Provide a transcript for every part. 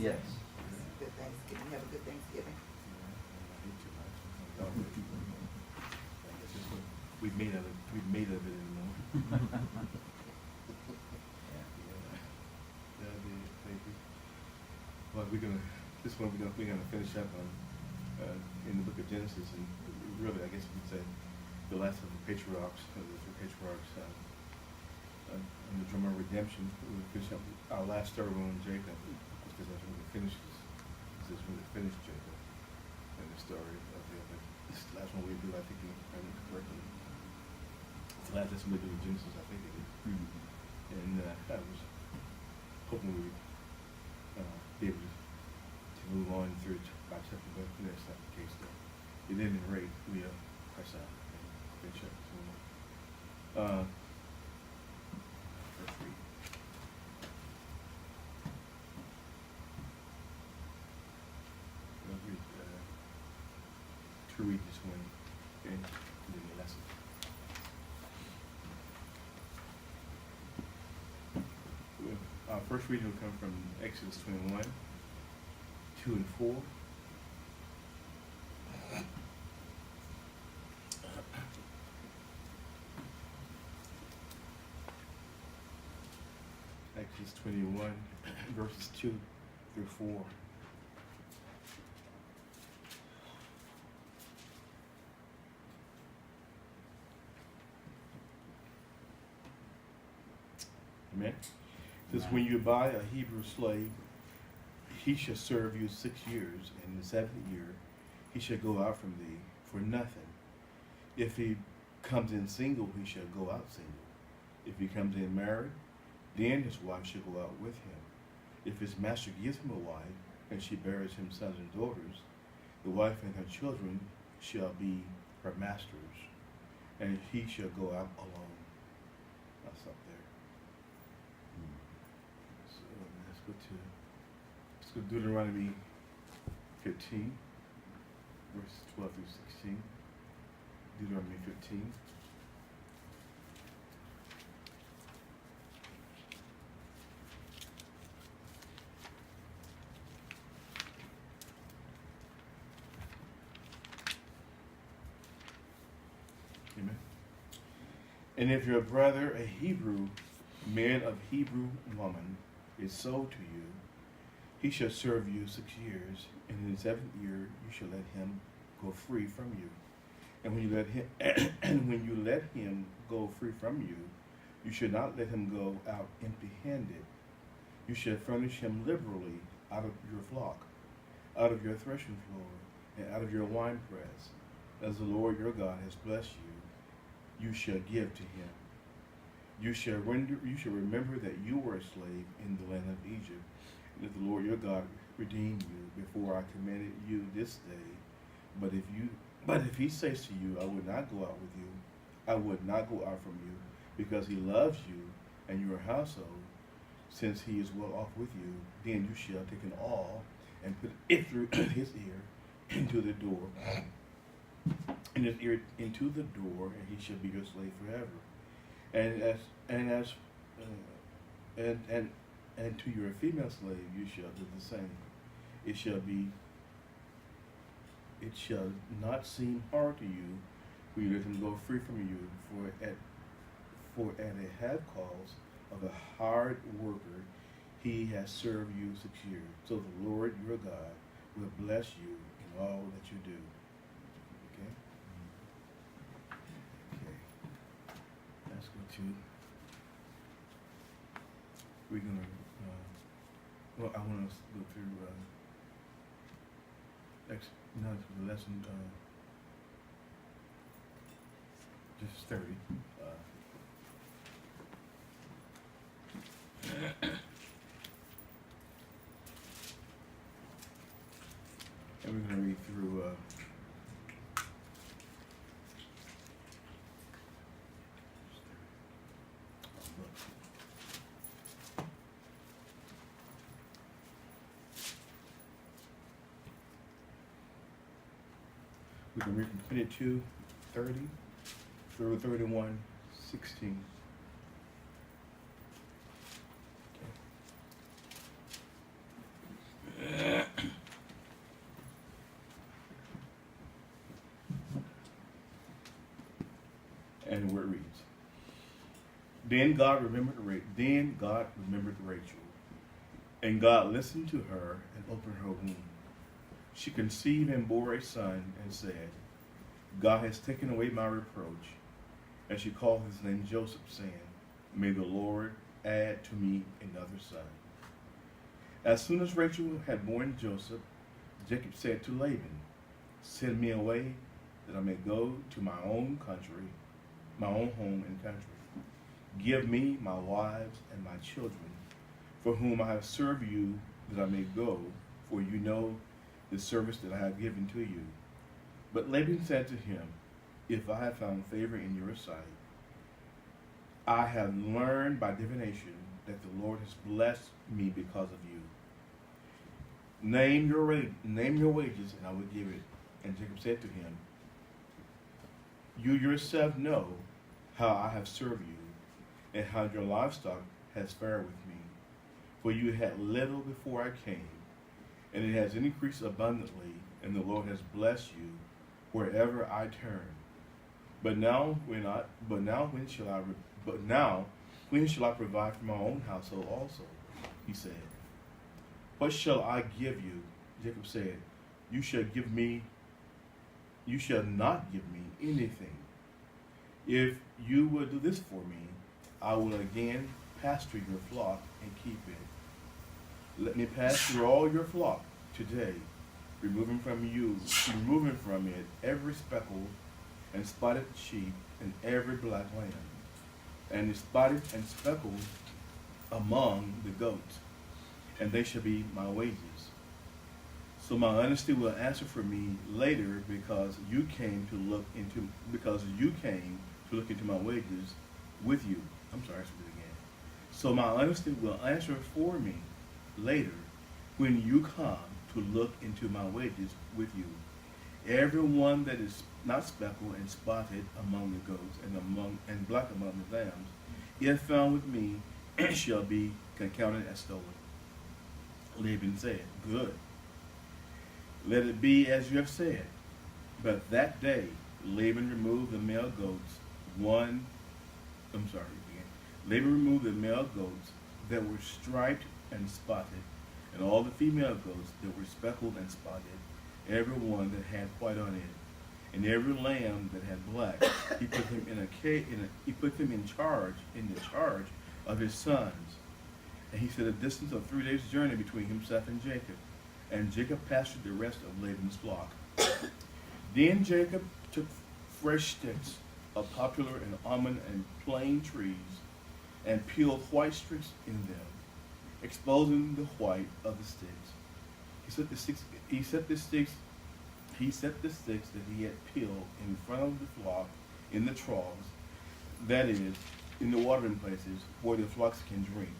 Yes. Good Thanksgiving. Have a good Thanksgiving. We made of it. We made of it, you know. Yeah, thank you. Well, this one we're gonna finish up on in the book of Genesis, and really, I guess we could say the last of the patriarchs, and the drama of redemption. We'll finish up our last story on Jacob, because that's when we finish this. This is when we finish Jacob and the story of him. This is the last one we do, I think, if I remember correctly. It's the last lesson we do in Genesis, I think it is. Mm-hmm. And I was hoping we would be able to move on through by chapter, but that's not the case though. At any rate, we press on and finish up this one. First read. I'll read, to read this one and then the lesson. Our first reading will come from Exodus 21, 2 and 4. Exodus 21, verses 2 through 4. Amen. It says, when you buy a Hebrew slave, he shall serve you 6 years, and in the 7th year he shall go out from thee for nothing. If he comes in single, he shall go out single. If he comes in married, then his wife shall go out with him. If his master gives him a wife, and she bears him sons and daughters, the wife and her children shall be her master's, and he shall go out alone. I'll stop there. So let's go to Deuteronomy 15, verses 12 through 16. Deuteronomy 15. Amen. And if your brother, a Hebrew, man of Hebrew woman, is sold to you, he shall serve you 6 years, and in the 7th year you shall let him go free from you. And when you let him go free from you, you should not let him go out empty-handed. You shall furnish him liberally out of your flock, out of your threshing floor, and out of your winepress. As the Lord your God has blessed you, you shall give to him. You shall remember that you were a slave in the land of Egypt, and that the Lord your God redeemed you before I commanded you this day. But if he says to you, I would not go out with you, I would not go out from you, because he loves you and your household, since he is well off with you, then you shall take an awl and put it through his ear into the door, and his ear into the door, and he shall be your slave forever. And to your female slave you shall do the same. It shall not seem hard to you when you let him go free from you, for at a half cost of a hired worker he has served you 6 years. So the Lord your God will bless you in all that you do. Okay? Okay. Let's go to. We're gonna. I want to go through. The lesson. Just 30. And we're going to read through we can read from 22:30 through 31:16. And the word reads, Then God remembered Rachel, and God listened to her and opened her womb. She conceived and bore a son and said, God has taken away my reproach. And she called his name Joseph, saying, May the Lord add to me another son. As soon as Rachel had born Joseph, Jacob said to Laban, Send me away, that I may go to my own country, my own home and country. Give me my wives and my children, for whom I have served you, that I may go, for you know the service that I have given to you. But Laban said to him, If I have found favor in your sight, I have learned by divination that the Lord has blessed me because of you. Name your wages, and I will give it. And Jacob said to him, You yourself know how I have served you, and how your livestock has fared with me. For you had little before I came, and it has increased abundantly, and the Lord has blessed you wherever I turn. But now when shall I provide for my own household also? He said. What shall I give you? Jacob said, You shall not give me anything. If you will do this for me, I will again pasture your flock and keep it. Let me pass through all your flock today, removing from it every speckled and spotted sheep and every black lamb, and the spotted and speckled among the goats, and they shall be my wages. So my honesty will answer for me later, because you came to look into my wages with you. I'm sorry, I should do it again. So my honesty will answer for me later, when you come to look into my wages with you. Everyone that is not speckled and spotted among the goats and black among the lambs, if found with me, shall be counted as stolen. Laban said, Good. Let it be as you have said. But that day Laban removed the male goats, Laban removed the male goats that were striped and spotted, and all the female goats that were speckled and spotted, every one that had white on it, and every lamb that had black. He put them in charge of his sons. And he set a distance of 3 days' journey between himself and Jacob. And Jacob pastured the rest of Laban's flock. Then Jacob took fresh sticks of poplar and almond and plane trees, and peeled white strips in them, exposing the white of the sticks. He set the sticks that he had peeled in front of the flock in the troughs, that is, in the watering places where the flocks can drink.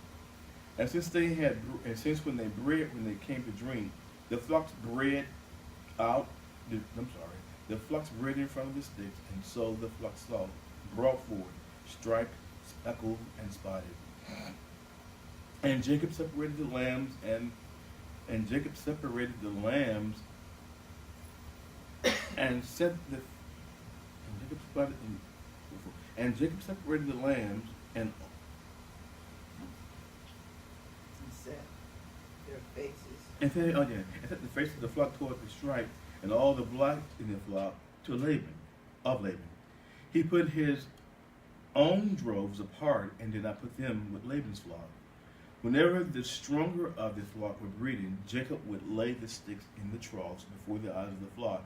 And when they came to drink, the flocks bred in front of the sticks, and so the flocks brought forth, striped, speckled, and spotted. And Jacob separated the lambs and set the faces of the flock toward the stripe, and all the black in the flock to Laban. He put his own droves apart, and did not put them with Laban's flock. Whenever the stronger of the flock were breeding, Jacob would lay the sticks in the troughs before the eyes of the flock,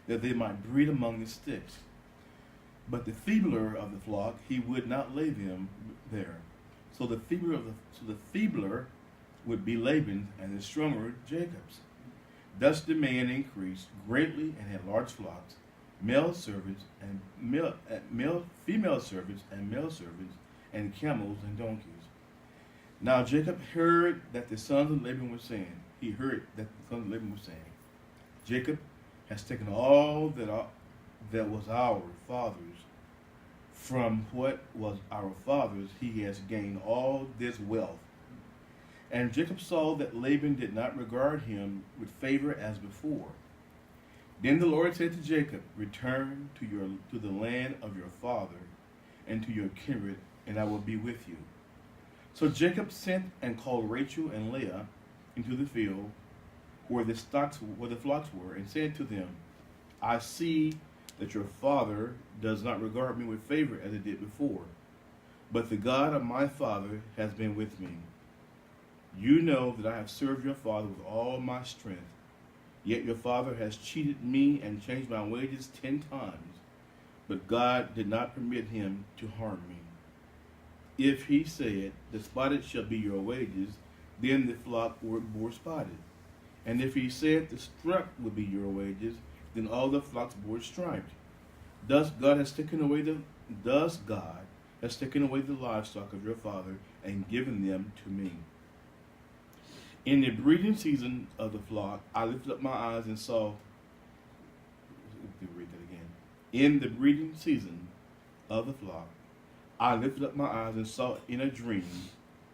that they might breed among the sticks. But the feebler of the flock he would not lay them there. So the feebler would be Laban's, and the stronger Jacob's. Thus the man increased greatly and had large flocks, female servants and male servants, and camels and donkeys. Now Jacob heard that the sons of Laban were saying, Jacob has taken all that was our father's. From what was our father's, he has gained all this wealth. And Jacob saw that Laban did not regard him with favor as before. Then the Lord said to Jacob, Return to the land of your father and to your kindred, and I will be with you. So Jacob sent and called Rachel and Leah into the field where the flocks were, and said to them, I see that your father does not regard me with favor as he did before, but the God of my father has been with me. You know that I have served your father with all my strength, yet your father has cheated me and changed my wages 10 times, but God did not permit him to harm me. If he said, the spotted shall be your wages, then the flock bore spotted. And if he said, the striped will be your wages, then all the flocks bore striped. Thus God has taken away the livestock of your father and given them to me. In the breeding season of the flock, I lifted up my eyes and saw. Read that again. In the breeding season of the flock, I lifted up my eyes and saw in a dream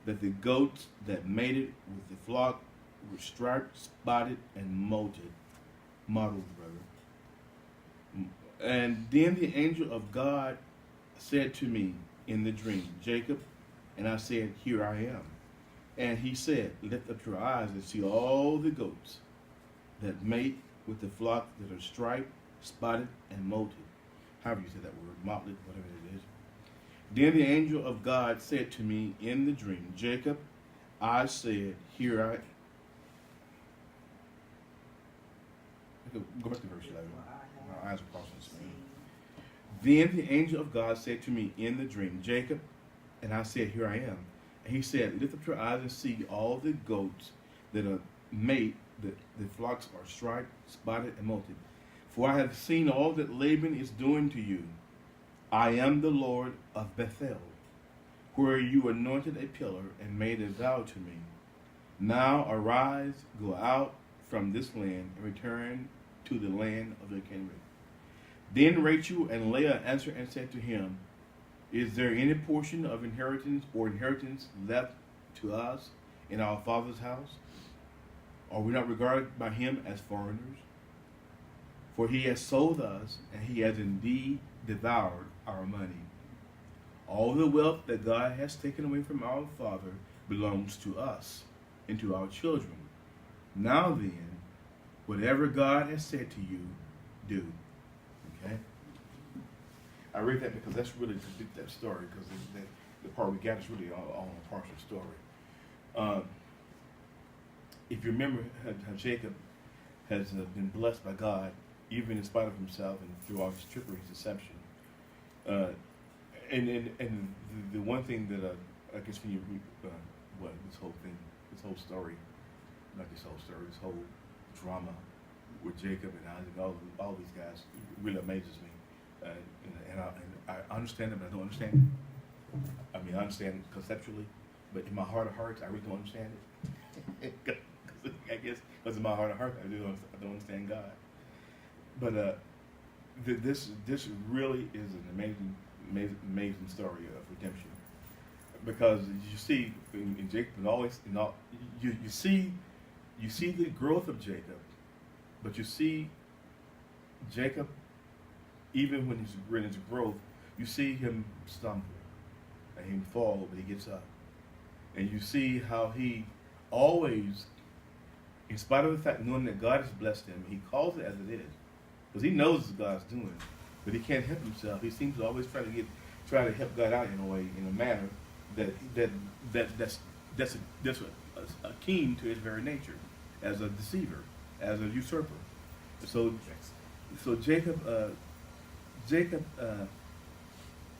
that the goats that mated with the flock were striped, spotted, and mottled. And then the angel of God said to me in the dream, Jacob, and I said, here I am. And he said, lift up your eyes and see all the goats that mate with the flock that are striped, spotted, and mottled. However you say that word, mottled, whatever it is. Then the angel of God said to me in the dream, Jacob, I said, here I am. Go back to verse 11. My eyes are crossing the screen. Then the angel of God said to me in the dream, Jacob, and I said, here I am. And he said, lift up your eyes and see all the goats that are mate, the flocks are striped, spotted, and mottled. For I have seen all that Laban is doing to you. I am the Lord of Bethel, where you anointed a pillar and made a vow to me. Now arise, go out from this land, and return to the land of your kindred. Then Rachel and Leah answered and said to him, is there any portion of inheritance left to us in our father's house? Are we not regarded by him as foreigners? For he has sold us, and he has indeed devoured our money. All the wealth that God has taken away from our father belongs to us and to our children. Now then, whatever God has said to you, do. Okay? I read that because that's really to fit that story, because the part we got is really all a partial story. If you remember how Jacob has been blessed by God, even in spite of himself and through all his trickery, his deception. And the one thing that I guess when you read this whole story, not this whole story, this whole drama with Jacob and Isaac, all these guys, really amazes me. And I understand it, but I don't understand it. I mean, I understand it conceptually, but in my heart of hearts, I really don't understand it. I guess because in my heart of hearts, I don't understand God. But this really is an amazing story of redemption, because you see in Jacob, you see the growth of Jacob, but you see Jacob, even when he's in his growth, you see him stumble and him fall, but he gets up, and you see how he always, in spite of the fact knowing that God has blessed him, he calls it as it is. Because he knows what God's doing, but he can't help himself. He seems to always try to help God out in a way, in a manner that's akin to his very nature, as a deceiver, as a usurper. So Jacob,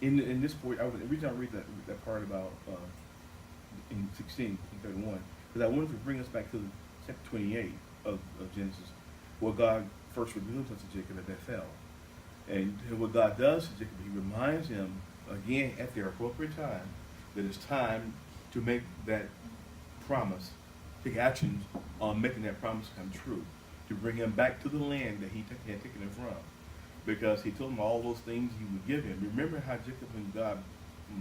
in this point, the reason I read that part about in 16 and 31, because I wanted to bring us back to chapter 28 of Genesis, where God first reveals us to Jacob at Bethel. And what God does to Jacob, he reminds him again at the appropriate time that it's time to make that promise, take actions on making that promise come true, to bring him back to the land that he had taken him from. Because he told him all those things he would give him. Remember how Jacob, when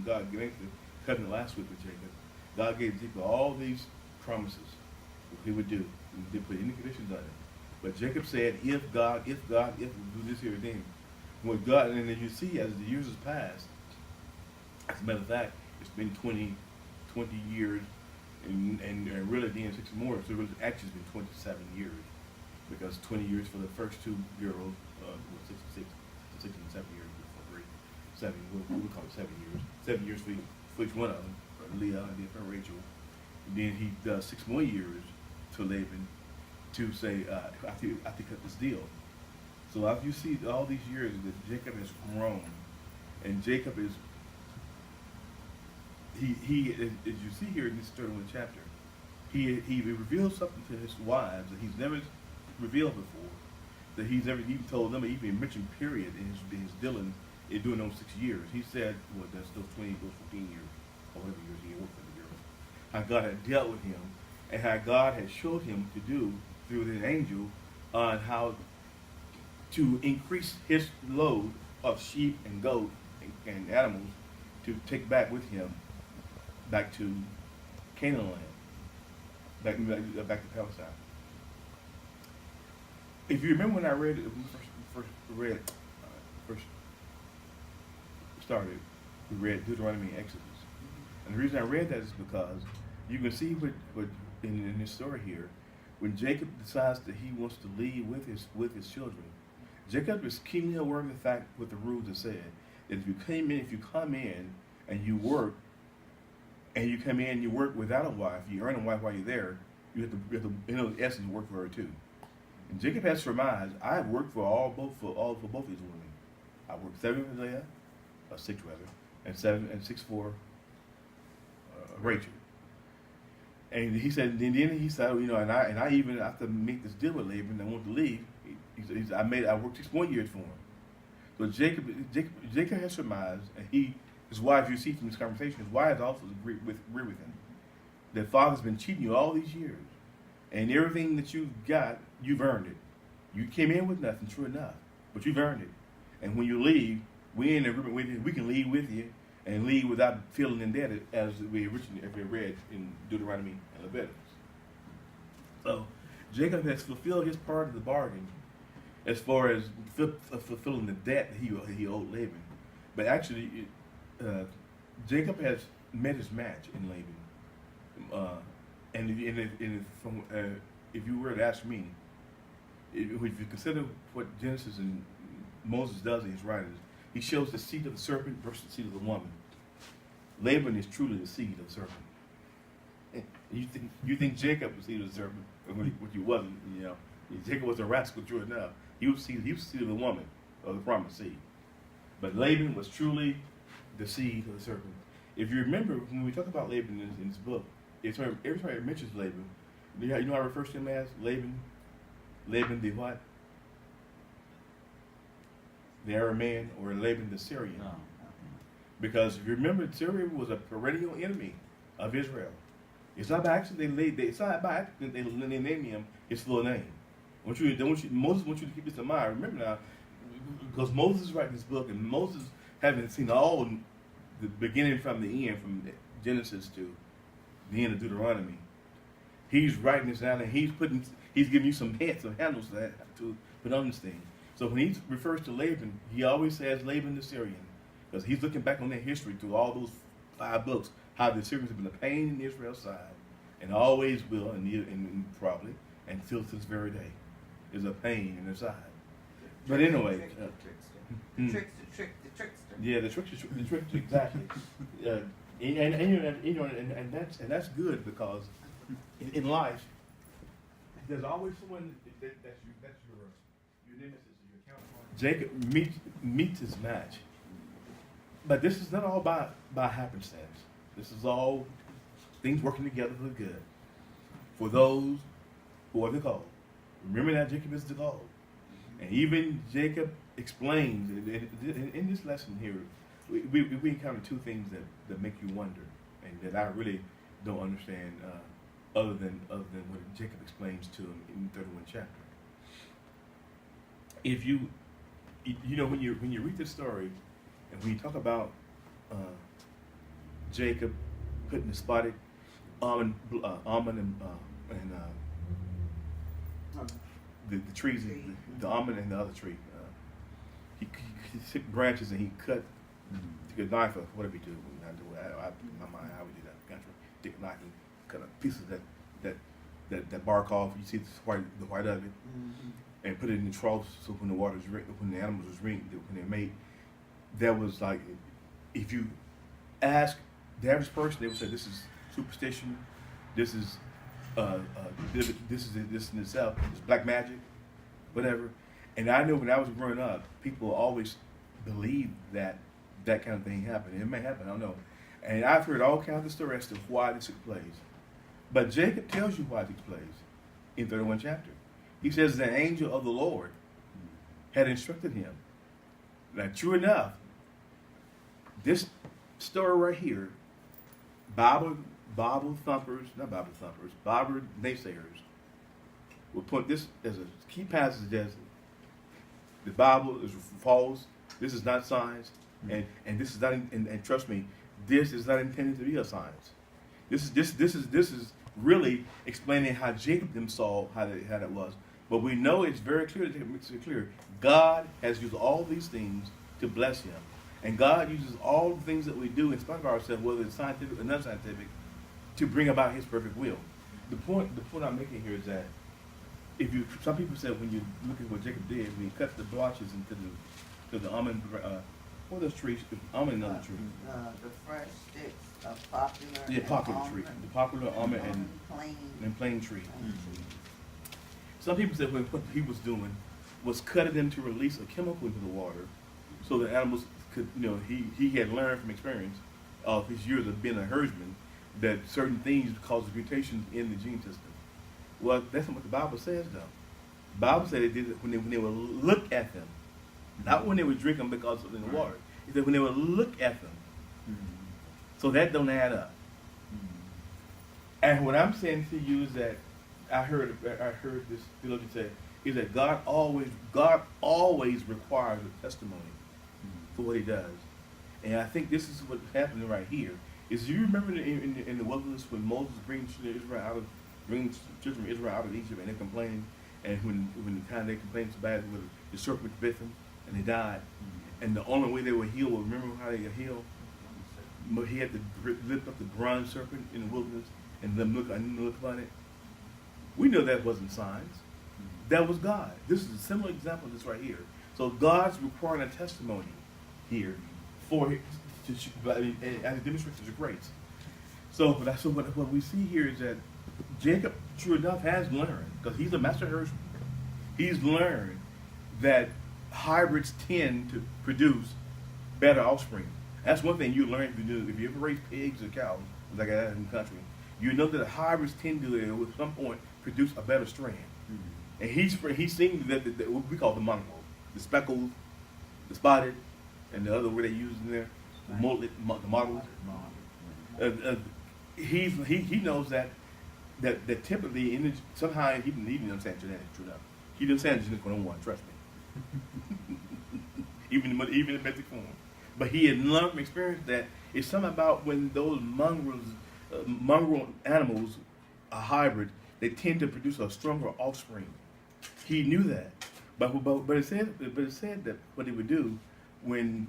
God gave the covenant last week with Jacob, God gave Jacob all these promises, what he would do. He didn't put any conditions on it. But Jacob said, if we do this here, then. What God, and then you see as the years has passed, As a matter of fact, it's been 20 years, and really then 6 more, so it's actually been 27 years, because 20 years for the first two girls, was 6 and 7 years before 7, we'll call it 7 years. 7 years for each one of them, for Leah and then for Rachel. And then he does 6 more years to Laban to say, I think cut this deal. So as you see all these years that Jacob has grown, and Jacob is, he as you see here in this 31st chapter, he reveals something to his wives that he's never revealed before, that he's never even told them, even mentioned period in his dealing in doing those 6 years. He said, well, that's those 15 years, or whatever years he worked for the girls, how God had dealt with him, and how God had showed him to do through the angel on how to increase his load of sheep and goat and animals to take back with him back to Canaan land, back to Palestine. If you remember when I read it, when we first started, we read Deuteronomy and Exodus. And the reason I read that is because you can see what in this story here, when Jacob decides that he wants to leave with his children, Jacob is keenly aware of the fact what the rules have said, that if you come in and you work, and you come in and you work without a wife, you earn a wife while you're there, you have to in essence work for her too. And Jacob has surmised, I've worked for both these women. I worked 7 for Leah, 6 rather, and 6 for Rachel. And he said, then he said, and I even after make this deal with Laban, I want to leave. I worked 6 more years for him. So Jacob has surmised, and his wife, you see from this conversation, his wife also agree with him. That father's been cheating you all these years, and everything that you've got, you've earned it. You came in with nothing, true enough, but you've earned it. And when you leave, we in agreement with you. We can leave with you and leave without feeling indebted, as we originally read in Deuteronomy and Leviticus. So Jacob has fulfilled his part of the bargain as far as fulfilling the debt that he owed Laban. But actually, Jacob has met his match in Laban. If you were to ask me, if you consider what Genesis and Moses does in his writings, he shows the seed of the serpent versus the seed of the woman. Laban is truly the seed of the serpent. You think Jacob was the seed of the serpent, which he wasn't. Jacob was a rascal, true enough. He was the seed of the woman, of the promised seed. But Laban was truly the seed of the serpent. If you remember, when we talk about Laban in this book, every time it mentions Laban, you know how it refers to him as? Laban the what? The Aramean, or Laban the Syrian. No. Because if you remember, Syria was a perennial enemy of Israel. It's not by accident they named him his full name. Moses wants you to keep this in mind. Remember now, because Moses is writing this book, and Moses having seen all the beginning from the end, from Genesis to the end of Deuteronomy, he's writing this down, and he's giving you some hints, some handles to put on this thing. So when he refers to Laban, he always says Laban the Syrian, because he's looking back on their history through all those 5 books, how the Syrians have been a pain in Israel's side, and always will, and probably, and till to this very day, is a pain in their side. But anyway, the trickster. Yeah, the trickster, exactly. And that's good, because in life, there's always someone that's your nemesis, your counterpart. Jacob meets his match, but this is not all by happenstance. This is all things working together for the good, for those who are the called. Remember that Jacob is the called, and even Jacob explains in this lesson here. We encounter 2 things that make you wonder, and that I really don't understand, other than what Jacob explains to him in the 31st chapter. If when you read this story, and when you talk about Jacob putting the spotted almond and the trees, the almond and the other tree, he took branches and he cut Take a knife or whatever you do. My mind, how we do that. Take a knife and cut a piece of that bark off. You see the white of it, and put it in the trough. So when when the animals was when they mate, that was like, if you ask the average person, they would say this is superstition. This is this in itself. It's black magic, whatever. And I know when I was growing up, people always believed that kind of thing happened. It may happen, I don't know. And I've heard all kinds of stories as to why this took place. But Jacob tells you why it took place in 31 chapter. He says the angel of the Lord had instructed him. Now, true enough, this story right here, Bible naysayers will put this as a key passage as the Bible is false. This is not science, and this is not. And trust me, this is not intended to be a science. This is really explaining how Jacob them saw how that was. But we know it's very clear. It's clear. God has used all these things to bless him, and God uses all the things that we do in spite of ourselves, whether it's scientific or non-scientific, to bring about His perfect will. The point I'm making here is that some people said when you look at what Jacob did, when he cut the branches into the almond, what are those trees? Almond, another tree. The fresh sticks of popular. Yeah, popular tree. The popular almond and plain tree. Some people said what he was doing was cutting them to release a chemical into the water, so the animals could, he had learned from experience of his years of being a herdsman that certain things cause mutations in the gene system. Well, that's not what the Bible says, though. The Bible said it did it when they would look at them, not when they would drink them because of in the water. It said when they would look at them. So that don't add up. And what I'm saying to you is that I heard this theologian say is that God always requires a testimony for what He does, and I think this is what's happening right here. Is you remember in the wilderness when Moses brings children of Israel out of Egypt and they're complaining, and when the time they complained so bad, the serpent bit them and they died, and the only way they were healed, remember how they got healed? He had to lift up the bronze serpent in the wilderness and then look upon it. We know that wasn't science. That was God. This is a similar example of this right here. So God's requiring a testimony here for as it demonstrates His grace. So what we see here is that Jacob, true enough, has learned, because he's a master herdsman. He's learned that hybrids tend to produce better offspring. That's one thing you learn if you ever raise pigs or cows, like that in the country. You know that hybrids tend to, at some point, produce a better strain. And he's seen that what we call the mongrel, the speckled, the spotted, and the other word they use in there, the mottled. He knows that typically somehow he didn't understand genetics. True enough, he didn't understand genetics 101. Trust me. even in basic form, but he had learned from experience that it's something about when those mongrel animals are hybrid, they tend to produce a stronger offspring. He knew that, but it said that what he would do when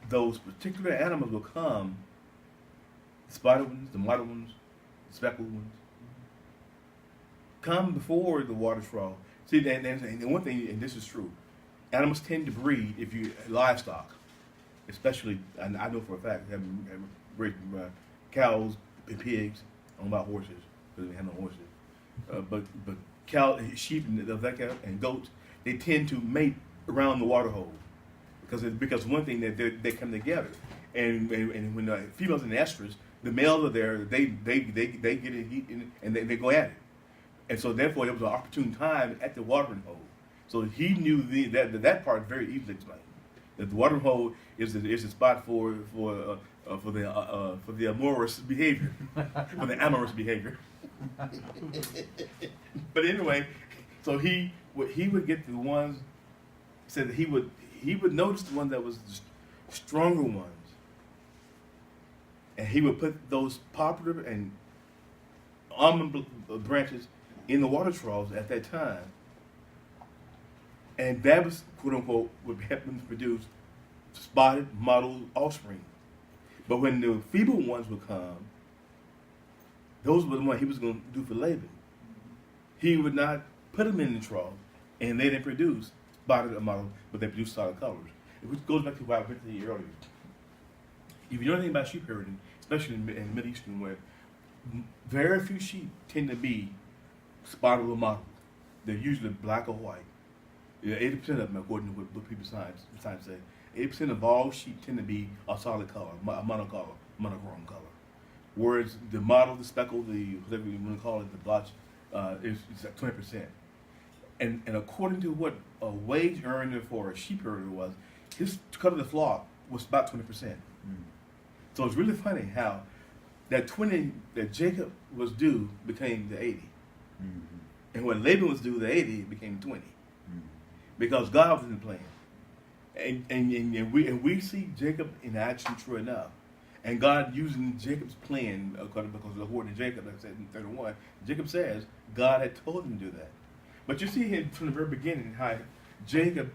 those particular animals will come, the spotted ones, the mottled ones, the speckled ones, come before the water trough. See, and one thing, and this is true, animals tend to breed if you livestock, especially. And I know for a fact, having raised cows and pigs, I don't know about horses because we have no horses, but cow, sheep, and goats, they tend to mate around the water hole because one thing that they come together, and when the females in the estrus, the males are there, they get it heat and they go at it, and so therefore it was an opportune time at the watering hole. So he knew that part very easily explained. That the watering hole is a spot for the amorous behavior, for the amorous behavior. But anyway, so he would get the ones, said that he would notice the one that was the stronger ones, and he would put those popular and almond branches in the water troughs at that time, and that was, quote unquote, would help them to produce spotted, mottled offspring. But when the feeble ones would come, those were the ones he was going to do for Laban. He would not put them in the trough, and they didn't produce spotted or mottled, but they produced solid colors. Which goes back to what I mentioned to you earlier. If you know anything about sheep herding, especially in the Middle Eastern, where very few sheep tend to be spotted or mottled. They're usually black or white. 80% of them, according to what people science say, 80% of all sheep tend to be a solid color, a monochrome color. Whereas the mottled, the speckled, the whatever you want to call it, the blotch, is at 20%. And according to what a wage earner for a sheep herder was, his cut of the flock was about 20%. Mm. So it's really funny how that 20 that Jacob was due became the 80. Mm-hmm. And when Laban was due the 80, it became 20. Mm-hmm. Because God was in the plan. And we see Jacob in action, true enough. And God using Jacob's plan, because of the word in Jacob, like I said in 31, Jacob says God had told him to do that. But you see here from the very beginning how Jacob,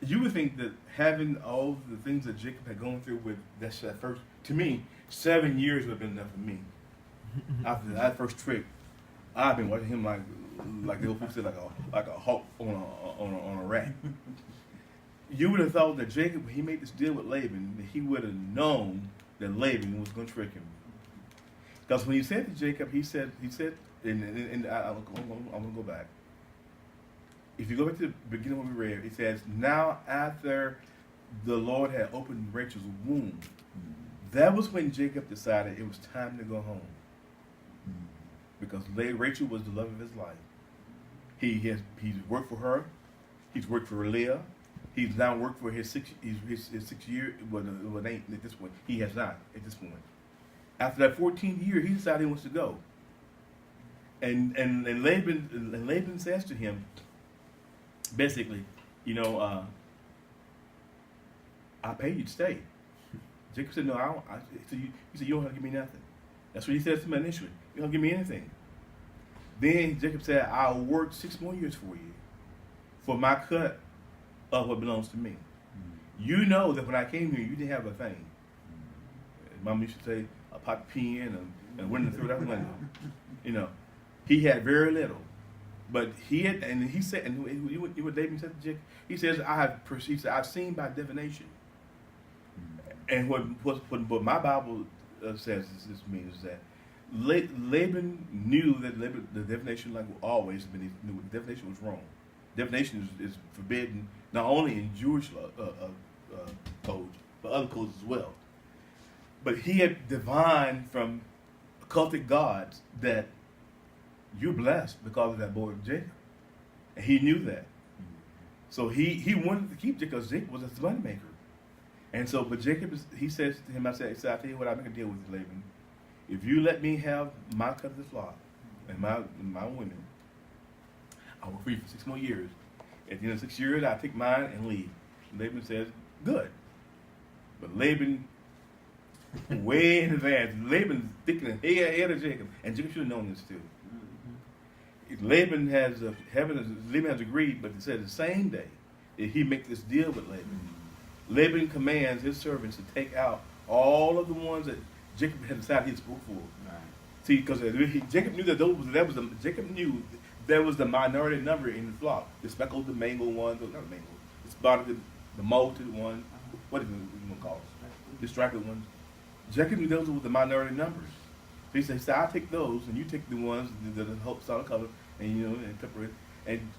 you would think that having all the things that Jacob had gone through with that first, to me, 7 years would have been enough for me. After that first trip, I've been watching him like the old people say, like a hawk on a rat. You would have thought that Jacob, when he made this deal with Laban, that he would have known that Laban was going to trick him. Because when he said to Jacob, he said, and I'm going to go back. If you go back to the beginning of what we read, it says, now after the Lord had opened Rachel's womb, that was when Jacob decided it was time to go home. Because Rachel was the love of his life. He's worked for her. He's worked for Leah. He's now worked for his 6 year. Well, it ain't at this point. He has not at this point. After that 14th year, he decided he wants to go. And Laban says to him, basically, I pay you to stay. Jacob said, no, I don't. He said, you don't have to give me nothing. That's what he says to me initially. You don't give me anything. Then Jacob said, I'll work 6 more years for you, for my cut of what belongs to me. Mm-hmm. You know that when I came here, you didn't have a thing. Mm-hmm. Mama used to say, a pot pen and window through that window. He had very little. But he said, and what David said to Jacob, he says, I've seen by divination. And what my Bible says this means is that Laban knew that the divination, like always, knew the divination was wrong. Divination is forbidden not only in Jewish codes, but other codes as well. But he had divined from occultic gods that you're blessed because of that boy Jacob. And he knew that. So he wanted to keep Jacob because Jacob was his money maker. And so, but Jacob, he says to him, I tell you what, I make a deal with you, Laban. If you let me have my cut of the flock and my women, I will free for 6 more years. At the end of 6 years, I take mine and leave. Laban says, good. But Laban, way in advance, Laban's thinking ahead of Jacob, and Jacob should have known this too. Laban has agreed, but it said the same day that he make this deal with Laban. Laban commands his servants to take out all of the ones that Jacob had decided he spoke for. Right. See, because Jacob knew Jacob knew there was the minority number in the flock. The speckled, the mangled ones, or not the mangled, the spotted, the molted ones. What do you want to call it? The striped ones. Jacob knew those were the minority numbers. So he said, I'll take those, and you take the ones that are solid color, and and pepper it. And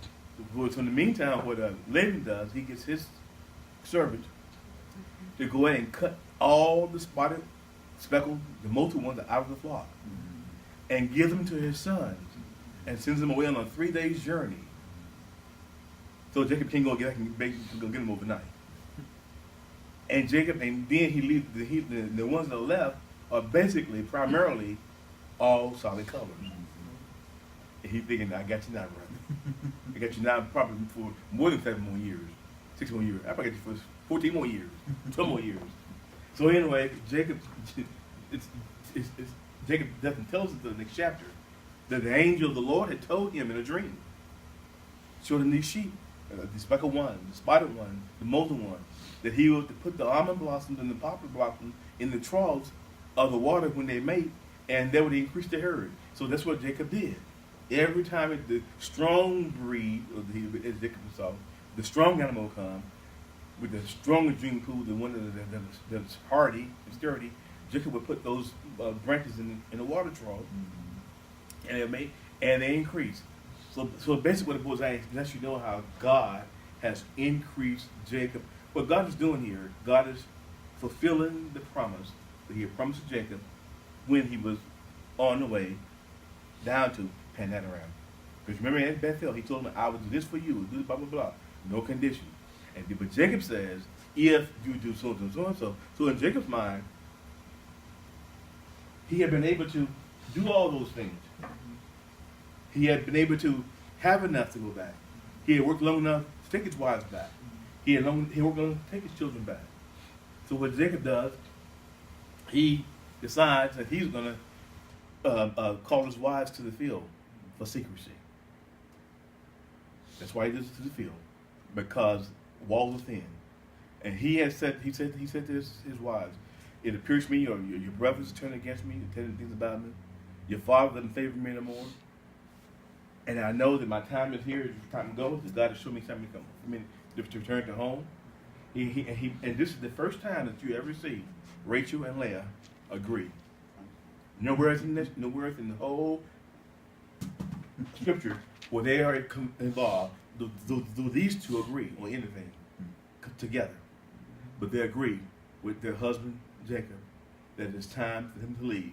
so in the meantime, what Laban does, he gets his servant to go ahead and cut all the spotted, speckled, the molted ones out of the flock, and give them to his sons, and sends them away on a 3 days journey. So Jacob can go get them overnight. And then he leaves the ones that are left are basically primarily all solid colors. And he's thinking, I got you now, brother. I got you now probably for more than 7 more years, 6 more years. I probably got you for 14 more years, 12 more years. So anyway, Jacob doesn't tell us until the next chapter that the angel of the Lord had told him in a dream, showed him these sheep. the speckled one, the spotted one, the molten one, that he was to put the almond blossoms and the poplar blossoms in the troughs of the water when they mate, and that would increase the herd. So that's what Jacob did. Every time the strong breed, as Jacob saw, the strong animal will come with the strongest drinking pool, the one that's hardy and sturdy. Jacob would put those branches in the water trough, and they increase. So basically, what it was saying lets you know how God has increased Jacob. What God is doing here, God is fulfilling the promise that He had promised to Jacob when he was on the way down to Paddan-aram. Because remember in Bethel, He told him, "I will do this for you, do blah blah blah, no condition." But Jacob says, "If you do so and so and so." So in Jacob's mind, he had been able to do all those things. He had been able to have enough to go back. He had worked long enough to take his wives back. He worked long enough to take his children back. So what Jacob does, he decides that he's going to call his wives to the field for secrecy. That's why he does it to the field, because walls are thin. And he said to his wives, "It appears to me your brothers turn against me, they're telling things about me. Your father doesn't favor me anymore. And I know that my time is here, it's time to go, that God has shown me something to come for me to return to home." And this is the first time that you ever see Rachel and Leah agree. Nowhere else in the whole scripture where they are involved do these two agree on anything together. But they agree with their husband Jacob that it's time for him to leave.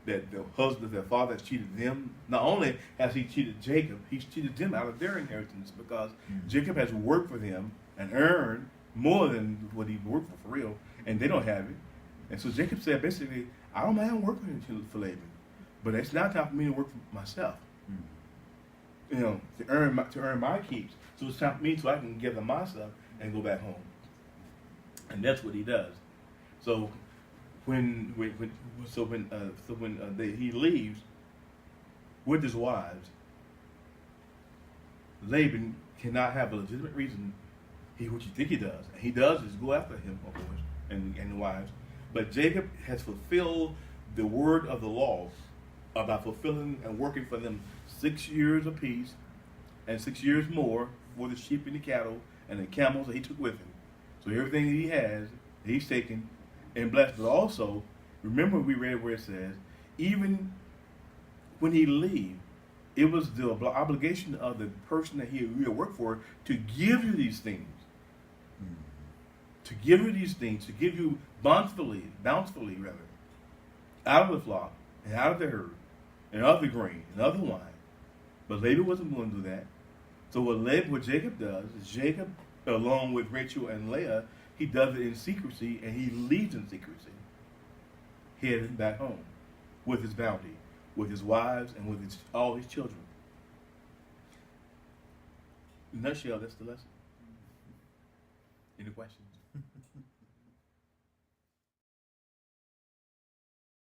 That their father has cheated them. Not only has he cheated Jacob, he's cheated them out of their inheritance, because Jacob has worked for them and earned more than what he worked for real, and they don't have it. And so Jacob said, basically, "I don't mind working for Laban, but it's not time for me to work for myself. To earn my keeps. So it's time for me so I can gather myself and go back home." And that's what he does. So when he leaves with his wives, Laban cannot have a legitimate reason. What you think he does, and he does, is go after him, of course, and the wives. But Jacob has fulfilled the word of the law about fulfilling and working for them 6 years apiece, and 6 years more for the sheep and the cattle and the camels that he took with him. So everything that he has, he's taken and blessed. But also, remember we read where it says, even when he leaves, it was the obligation of the person that he had worked for to give you these things. To give you these things, to give you bountifully rather, out of the flock and out of the herd and of the grain and of the wine. But Laban wasn't going to do that. So what Jacob does is Jacob, along with Rachel and Leah, he does it in secrecy, and he leaves in secrecy, heading back home with his bounty, with his wives, and with all his children. In a nutshell, that's the lesson. Any questions?